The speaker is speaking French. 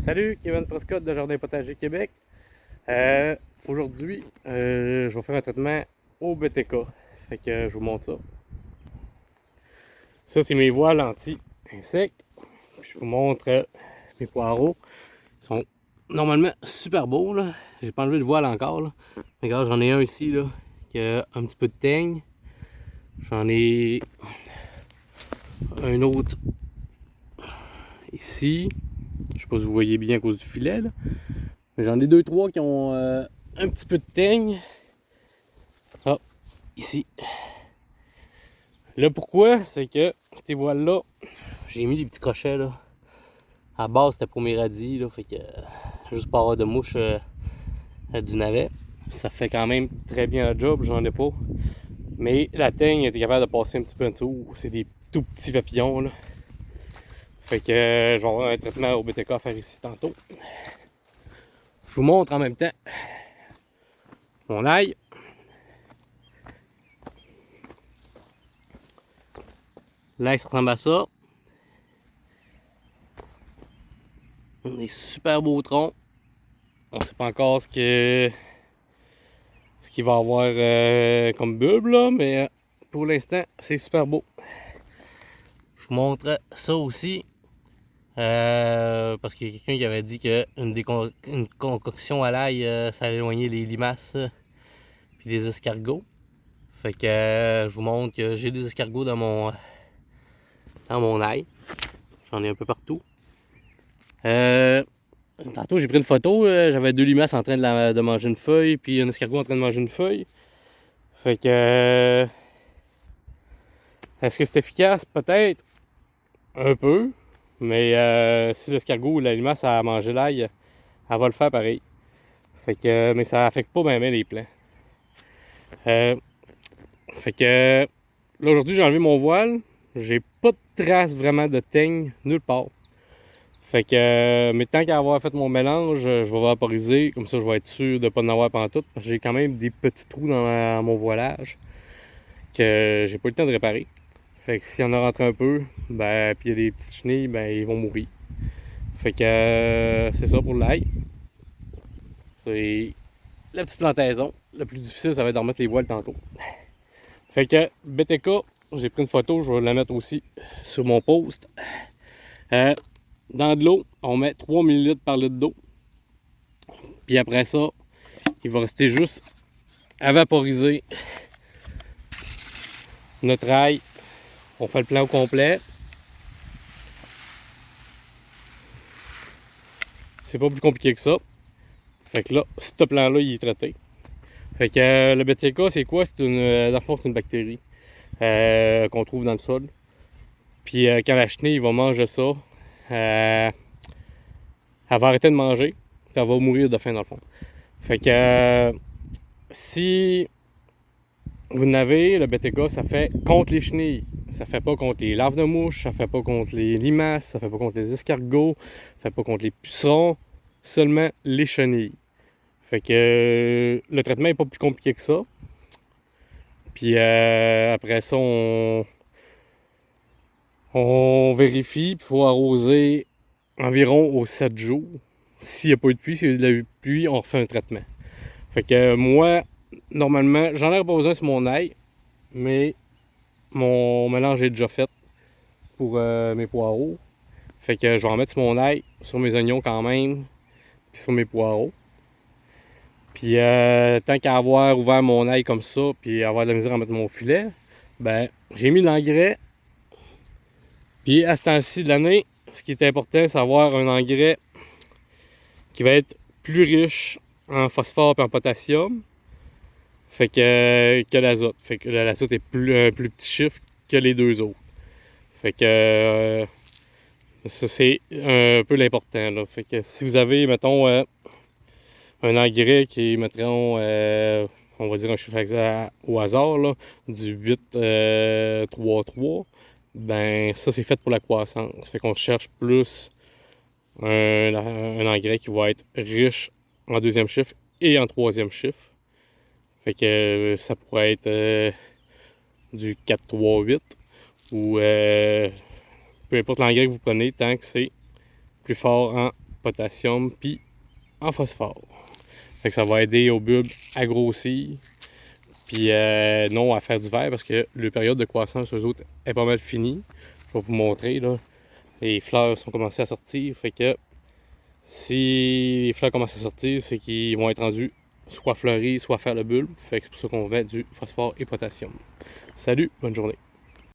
Salut, Kevin Prescott de Jardin Potager Québec. Aujourd'hui, je vais faire un traitement au BTK. Fait que je vous montre ça. Ça, c'est mes voiles anti-insectes. Je vous montre mes poireaux. Ils sont normalement super beaux, là. J'ai pas enlevé le voile encore, là. Regarde, j'en ai un ici, là, qui a un petit peu de teigne. J'en ai un autre ici. Je sais pas si vous voyez bien à cause du filet, là. Mais j'en ai deux, trois qui ont un petit peu de teigne. Ah, ici. Là, pourquoi? C'est que ces voiles-là, j'ai mis des petits crochets, là. À la base, c'était pour mes radis, là. Fait que, juste pour avoir de mouches du navet. Ça fait quand même très bien le job, j'en ai pas. Mais la teigne était capable de passer un petit peu en dessous. C'est des tout petits papillons, là. Fait que, je vais avoir un traitement au BTK à faire ici tantôt. Je vous montre en même temps mon ail. L'ail, ça ressemble à ça. Des super beaux troncs. On sait pas encore ce qu'il va avoir comme bulbe là, mais pour l'instant, c'est super beau. Je vous montre ça aussi. Parce qu'il y a quelqu'un qui avait dit qu'une concoction à l'ail, ça allait éloigner les limaces puis les escargots. Fait que je vous montre que j'ai des escargots dans mon ail. J'en ai un peu partout. Tantôt j'ai pris une photo, j'avais deux limaces en train de manger une feuille, puis un escargot en train de manger une feuille. Fait que est-ce que c'est efficace? Peut-être un peu. Mais si l'escargot ou la limace a mangé l'ail, elle va le faire pareil. Fait que, mais ça affecte pas bien les plants. Fait que là aujourd'hui j'ai enlevé mon voile. J'ai pas de traces vraiment de teigne nulle part. Fait que, mais tant qu'à avoir fait mon mélange, je vais vaporiser. Comme ça, je vais être sûr de ne pas en avoir pantoute. Parce que j'ai quand même des petits trous dans mon voilage que j'ai pas eu le temps de réparer. Fait que s'il y en a rentré un peu, ben, puis il y a des petites chenilles, ben, ils vont mourir. Fait que c'est ça pour l'ail. C'est la petite plantaison. Le plus difficile, ça va être de remettre les voiles tantôt. Fait que BTK, j'ai pris une photo, je vais la mettre aussi sur mon post. Dans de l'eau, on met 3 ml par litre d'eau. Puis après ça, il va rester juste à vaporiser notre ail. On fait le plan au complet. C'est pas plus compliqué que ça. Fait que là, ce plan-là, il est traité. Fait que le BTK, c'est quoi? Dans le fond, c'est une bactérie qu'on trouve dans le sol. Puis quand la chenille va manger ça, elle va arrêter de manger. Puis elle va mourir de faim dans le fond. Fait que si vous n'avez, le BTK, ça fait contre les chenilles. Ça fait pas contre les larves de mouches, ça fait pas contre les limaces, ça fait pas contre les escargots, ça fait pas contre les pucerons, seulement les chenilles. Fait que le traitement est pas plus compliqué que ça. Puis après ça, on vérifie, puis il faut arroser environ aux 7 jours. S'il n'y a pas eu de pluie, s'il y a eu de la pluie, on refait un traitement. Fait que moi, normalement, j'en ai pas besoin sur mon ail, mais mon mélange est déjà fait pour mes poireaux. Fait que je vais en mettre sur mon ail, sur mes oignons quand même, puis sur mes poireaux. Puis tant qu'à avoir ouvert mon ail comme ça, puis avoir de la misère à mettre mon filet, ben j'ai mis l'engrais. Puis à ce temps-ci de l'année, ce qui est important, c'est d'avoir un engrais qui va être plus riche en phosphore et en potassium. Fait que l'azote. Fait que l'azote est un plus petit chiffre que les deux autres. Fait que ça c'est un peu l'important là. Fait que si vous avez, mettons, un engrais qui est, mettons, on va dire un chiffre exact au hasard, là, du 8-3-3, ben ça c'est fait pour la croissance. Fait qu'on cherche plus un engrais qui va être riche en deuxième chiffre et en troisième chiffre. Fait que ça pourrait être du 4-3-8 ou peu importe l'engrais que vous prenez, tant que c'est plus fort en potassium, puis en phosphore. Fait que ça va aider aux bulbes à grossir, puis non à faire du vert, parce que la période de croissance, eux autres, est pas mal finie. Je vais vous montrer, là. Les fleurs sont commencées à sortir, fait que si les fleurs commencent à sortir, c'est qu'ils vont être rendus soit fleuris, soit faire le bulbe. Fait que c'est pour ça qu'on met du phosphore et potassium. Salut, bonne journée.